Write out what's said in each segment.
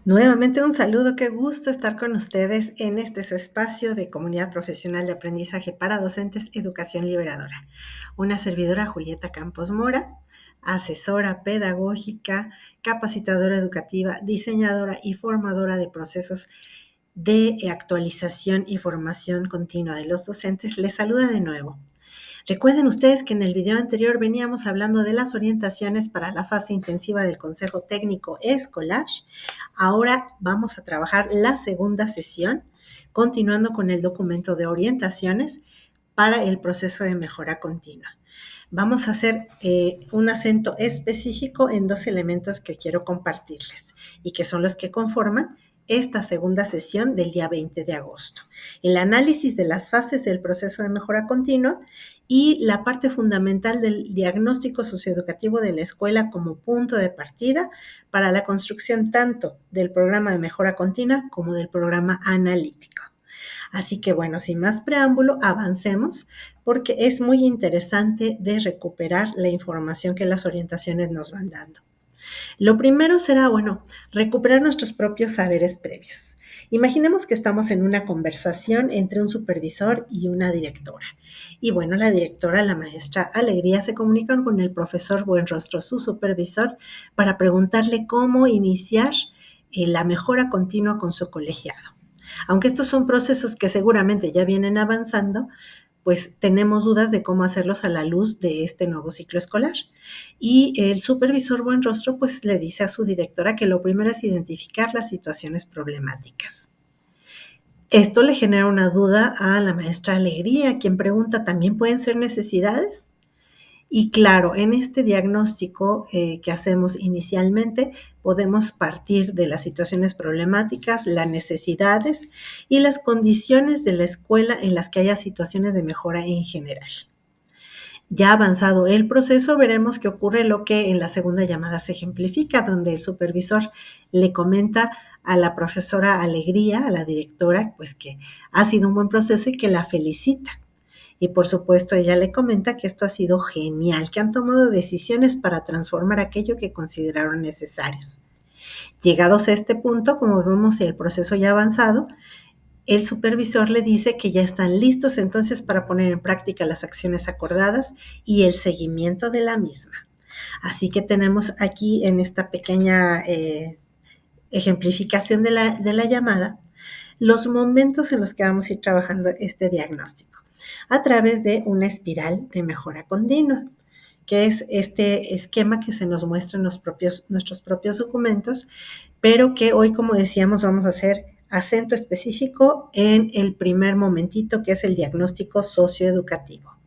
Nuevamente un saludo, qué gusto estar con ustedes en este su espacio de comunidad profesional de aprendizaje para docentes, Educación Liberadora. Una servidora Julieta Campos Mora, asesora pedagógica, capacitadora educativa, diseñadora y formadora de procesos de actualización y formación continua de los docentes, les saluda de nuevo. Recuerden ustedes que en el video anterior veníamos hablando de las orientaciones para la fase intensiva del Consejo Técnico Escolar. Ahora vamos a trabajar la segunda sesión, continuando con el documento de orientaciones para el proceso de mejora continua. Vamos a hacer un acento específico en dos elementos que quiero compartirles y que son los que conforman esta segunda sesión del día 20 de agosto. El análisis de las fases del proceso de mejora continua y la parte fundamental del diagnóstico socioeducativo de la escuela como punto de partida para la construcción tanto del programa de mejora continua como del programa analítico. Así que bueno, sin más preámbulo, avancemos porque es muy interesante de recuperar la información que las orientaciones nos van dando. Lo primero será, recuperar nuestros propios saberes previos. Imaginemos que estamos en una conversación entre un supervisor y una directora. Y bueno, la directora, la maestra Alegría, se comunican con el profesor Buenrostro, su supervisor, para preguntarle cómo iniciar la mejora continua con su colegiado. Aunque estos son procesos que seguramente ya vienen avanzando, pues tenemos dudas de cómo hacerlos a la luz de este nuevo ciclo escolar. Y el supervisor Buenrostro pues le dice a su directora que lo primero es identificar las situaciones problemáticas. Esto le genera una duda a la maestra Alegría, quien pregunta, ¿también pueden ser necesidades? Y claro, en este diagnóstico que hacemos inicialmente, podemos partir de las situaciones problemáticas, las necesidades y las condiciones de la escuela en las que haya situaciones de mejora en general. Ya avanzado el proceso, veremos que ocurre lo que en la segunda llamada se ejemplifica, donde el supervisor le comenta a la profesora Alegría, a la directora, pues que ha sido un buen proceso y que la felicita. Y por supuesto ella le comenta que esto ha sido genial, que han tomado decisiones para transformar aquello que consideraron necesarios. Llegados a este punto, como vemos el proceso ya avanzado, el supervisor le dice que ya están listos entonces para poner en práctica las acciones acordadas y el seguimiento de la misma. Así que tenemos aquí en esta pequeña ejemplificación de la llamada los momentos en los que vamos a ir trabajando este diagnóstico a través de una espiral de mejora continua, que es este esquema que se nos muestra en nuestros propios documentos, pero que hoy, como decíamos, vamos a hacer acento específico en el primer momentito, que es el diagnóstico socioeducativo.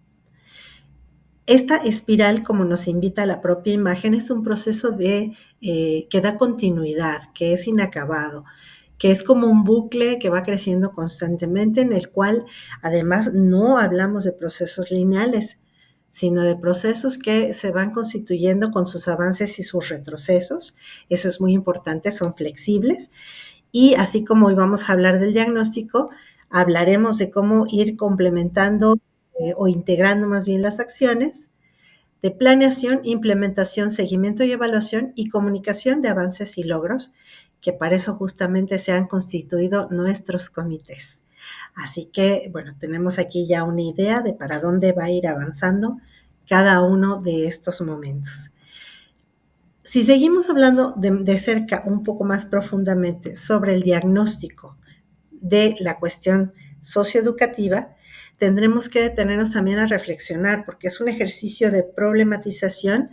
Esta espiral, como nos invita la propia imagen, es un proceso que da continuidad, que es inacabado, que es como un bucle que va creciendo constantemente, en el cual además no hablamos de procesos lineales, sino de procesos que se van constituyendo con sus avances y sus retrocesos. Eso es muy importante, son flexibles. Y así como hoy vamos a hablar del diagnóstico, hablaremos de cómo ir complementando o integrando más bien las acciones de planeación, implementación, seguimiento y evaluación y comunicación de avances y logros, que para eso justamente se han constituido nuestros comités. Así que, tenemos aquí ya una idea de para dónde va a ir avanzando cada uno de estos momentos. Si seguimos hablando de cerca, un poco más profundamente, sobre el diagnóstico de la cuestión socioeducativa, tendremos que detenernos también a reflexionar, porque es un ejercicio de problematización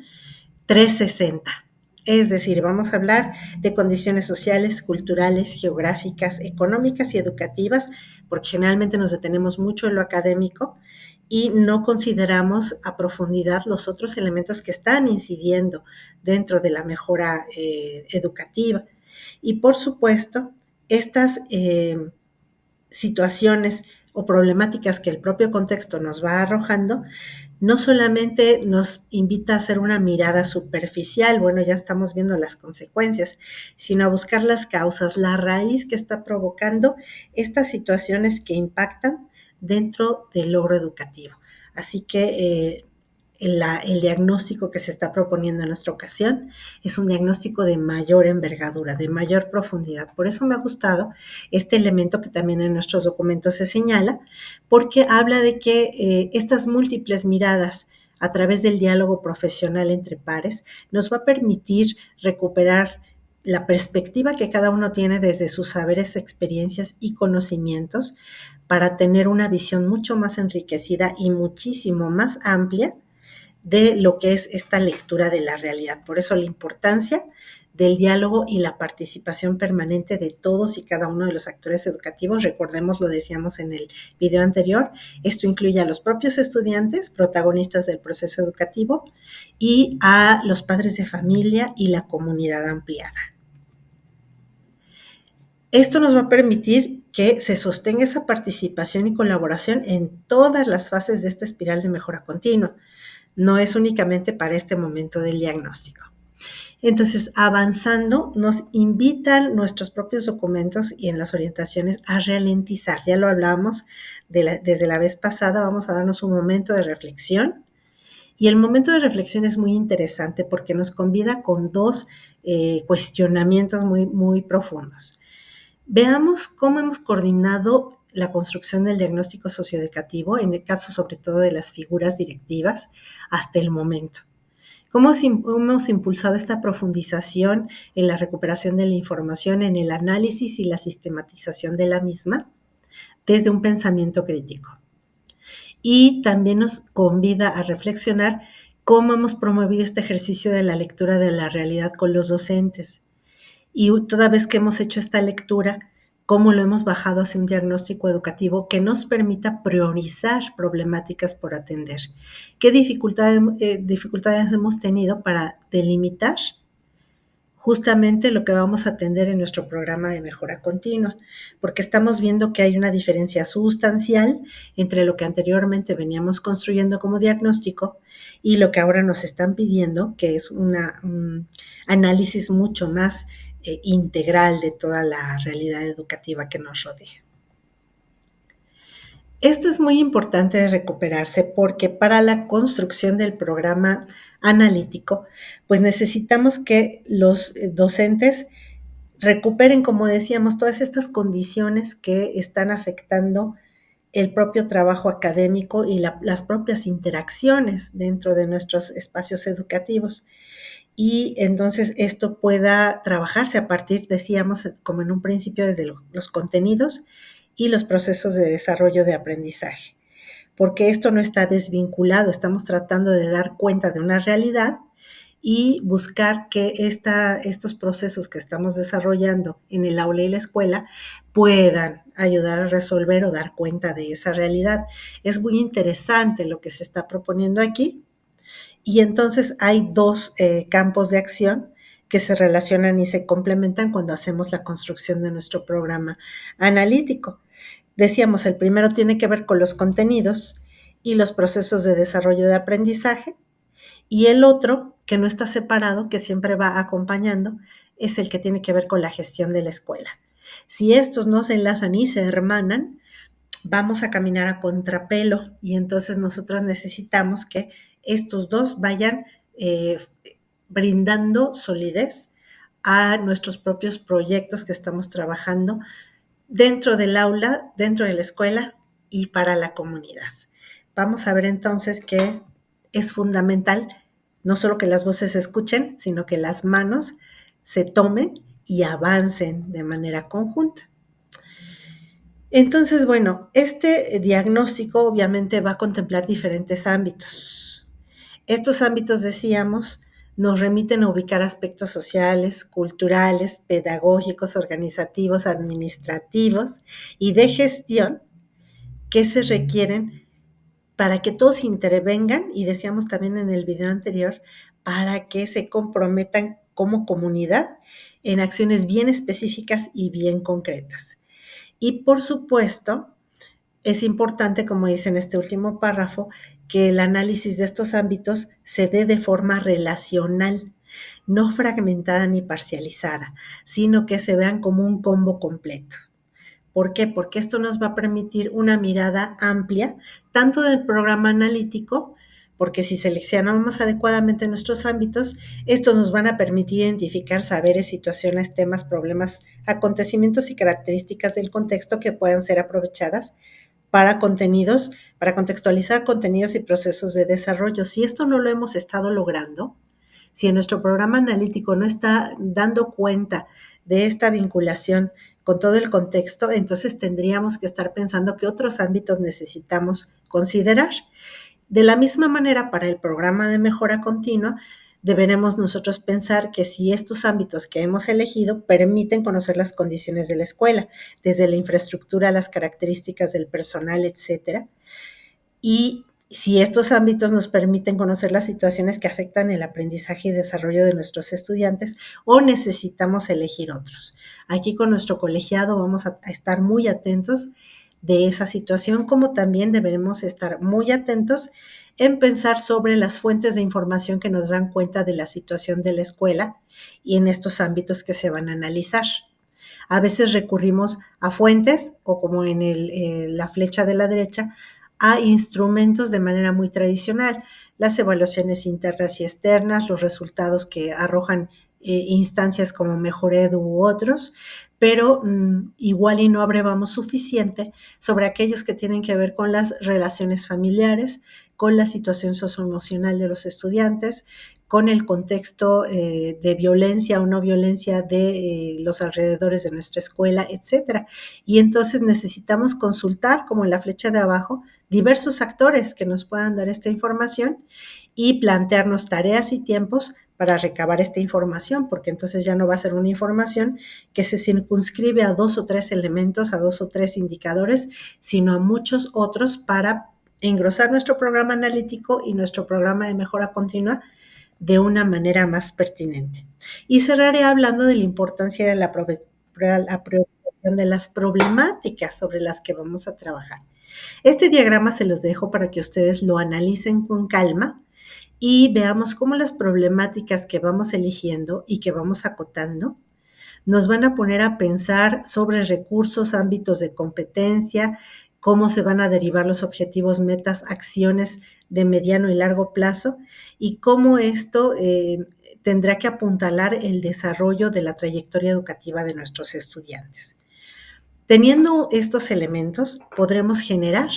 360. Es decir, vamos a hablar de condiciones sociales, culturales, geográficas, económicas y educativas, porque generalmente nos detenemos mucho en lo académico y no consideramos a profundidad los otros elementos que están incidiendo dentro de la mejora educativa. Y por supuesto, estas situaciones o problemáticas que el propio contexto nos va arrojando, no solamente nos invita a hacer una mirada superficial, ya estamos viendo las consecuencias, sino a buscar las causas, la raíz que está provocando estas situaciones que impactan dentro del logro educativo. Así que el diagnóstico que se está proponiendo en nuestra ocasión es un diagnóstico de mayor envergadura, de mayor profundidad. Por eso me ha gustado este elemento que también en nuestros documentos se señala, porque habla de que estas múltiples miradas a través del diálogo profesional entre pares nos va a permitir recuperar la perspectiva que cada uno tiene desde sus saberes, experiencias y conocimientos para tener una visión mucho más enriquecida y muchísimo más amplia de lo que es esta lectura de la realidad. Por eso la importancia del diálogo y la participación permanente de todos y cada uno de los actores educativos. Recordemos, lo decíamos en el video anterior, esto incluye a los propios estudiantes, protagonistas del proceso educativo, y a los padres de familia y la comunidad ampliada. Esto nos va a permitir que se sostenga esa participación y colaboración en todas las fases de esta espiral de mejora continua. No es únicamente para este momento del diagnóstico. Entonces, avanzando, nos invitan nuestros propios documentos y en las orientaciones a ralentizar. Ya lo hablábamos desde la vez pasada, vamos a darnos un momento de reflexión. Y el momento de reflexión es muy interesante porque nos convida con dos cuestionamientos muy, muy profundos. Veamos cómo hemos coordinado la construcción del diagnóstico socioeducativo, en el caso sobre todo de las figuras directivas, hasta el momento. ¿Cómo hemos impulsado esta profundización en la recuperación de la información, en el análisis y la sistematización de la misma desde un pensamiento crítico? Y también nos convida a reflexionar cómo hemos promovido este ejercicio de la lectura de la realidad con los docentes. Y toda vez que hemos hecho esta lectura, cómo lo hemos bajado hacia un diagnóstico educativo que nos permita priorizar problemáticas por atender. ¿Qué dificultades hemos tenido para delimitar justamente lo que vamos a atender en nuestro programa de mejora continua? Porque estamos viendo que hay una diferencia sustancial entre lo que anteriormente veníamos construyendo como diagnóstico y lo que ahora nos están pidiendo, que es un análisis mucho más integral de toda la realidad educativa que nos rodea. Esto es muy importante de recuperarse porque para la construcción del programa analítico, pues necesitamos que los docentes recuperen, como decíamos, todas estas condiciones que están afectando el propio trabajo académico y las propias interacciones dentro de nuestros espacios educativos. Y entonces esto pueda trabajarse a partir, decíamos, como en un principio, desde los contenidos y los procesos de desarrollo de aprendizaje. Porque esto no está desvinculado, estamos tratando de dar cuenta de una realidad y buscar que estos procesos que estamos desarrollando en el aula y la escuela puedan ayudar a resolver o dar cuenta de esa realidad. Es muy interesante lo que se está proponiendo aquí. Y entonces hay dos campos de acción que se relacionan y se complementan cuando hacemos la construcción de nuestro programa analítico. Decíamos, el primero tiene que ver con los contenidos y los procesos de desarrollo de aprendizaje, y el otro, que no está separado, que siempre va acompañando, es el que tiene que ver con la gestión de la escuela. Si estos no se enlazan y se hermanan, vamos a caminar a contrapelo y entonces nosotros necesitamos que estos dos vayan brindando solidez a nuestros propios proyectos que estamos trabajando dentro del aula, dentro de la escuela y para la comunidad. Vamos a ver entonces que es fundamental no solo que las voces se escuchen, sino que las manos se tomen y avancen de manera conjunta. Entonces, bueno, este diagnóstico obviamente va a contemplar diferentes ámbitos. Estos ámbitos, decíamos, nos remiten a ubicar aspectos sociales, culturales, pedagógicos, organizativos, administrativos y de gestión que se requieren para que todos intervengan, y decíamos también en el video anterior, para que se comprometan como comunidad en acciones bien específicas y bien concretas. Y por supuesto, es importante, como dice en este último párrafo, que el análisis de estos ámbitos se dé de forma relacional, no fragmentada ni parcializada, sino que se vean como un combo completo. ¿Por qué? Porque esto nos va a permitir una mirada amplia, tanto del programa analítico porque si seleccionamos adecuadamente nuestros ámbitos, estos nos van a permitir identificar saberes, situaciones, temas, problemas, acontecimientos y características del contexto que puedan ser aprovechadas para contenidos, para contextualizar contenidos y procesos de desarrollo. Si esto no lo hemos estado logrando, si en nuestro programa analítico no está dando cuenta de esta vinculación con todo el contexto, entonces tendríamos que estar pensando qué otros ámbitos necesitamos considerar. De la misma manera, para el programa de mejora continua, deberemos nosotros pensar que si estos ámbitos que hemos elegido permiten conocer las condiciones de la escuela, desde la infraestructura, las características del personal, etcétera, y si estos ámbitos nos permiten conocer las situaciones que afectan el aprendizaje y desarrollo de nuestros estudiantes o necesitamos elegir otros. Aquí con nuestro colegiado vamos a estar muy atentos de esa situación, como también deberemos estar muy atentos en pensar sobre las fuentes de información que nos dan cuenta de la situación de la escuela y en estos ámbitos que se van a analizar. A veces recurrimos a fuentes o como en la flecha de la derecha, a instrumentos de manera muy tradicional, las evaluaciones internas y externas, los resultados que arrojan instancias como Mejoredu u otros, pero igual y no abrevamos suficiente sobre aquellos que tienen que ver con las relaciones familiares, con la situación socioemocional de los estudiantes, con el contexto de violencia o no violencia de los alrededores de nuestra escuela, etcétera. Y entonces necesitamos consultar, como en la flecha de abajo, diversos actores que nos puedan dar esta información y plantearnos tareas y tiempos para recabar esta información, porque entonces ya no va a ser una información que se circunscribe a 2 o 3 elementos, a 2 o 3 indicadores, sino a muchos otros para engrosar nuestro programa analítico y nuestro programa de mejora continua de una manera más pertinente. Y cerraré hablando de la importancia de la apropiación de las problemáticas sobre las que vamos a trabajar. Este diagrama se los dejo para que ustedes lo analicen con calma y veamos cómo las problemáticas que vamos eligiendo y que vamos acotando nos van a poner a pensar sobre recursos, ámbitos de competencia, cómo se van a derivar los objetivos, metas, acciones de mediano y largo plazo y cómo esto tendrá que apuntalar el desarrollo de la trayectoria educativa de nuestros estudiantes. Teniendo estos elementos, podremos generar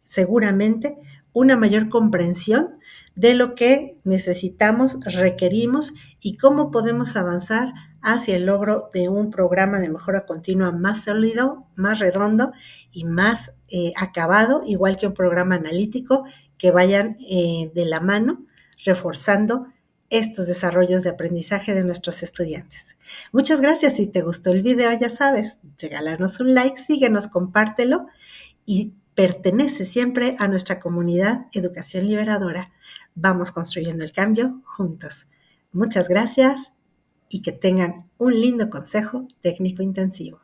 seguramente una mayor comprensión de lo que necesitamos, requerimos y cómo podemos avanzar hacia el logro de un programa de mejora continua más sólido, más redondo y más acabado, igual que un programa analítico, que vayan de la mano reforzando estos desarrollos de aprendizaje de nuestros estudiantes. Muchas gracias. Si te gustó el video, ya sabes, regálanos un like, síguenos, compártelo y pertenece siempre a nuestra comunidad Educación Liberadora. Vamos construyendo el cambio juntos. Muchas gracias y que tengan un lindo consejo técnico intensivo.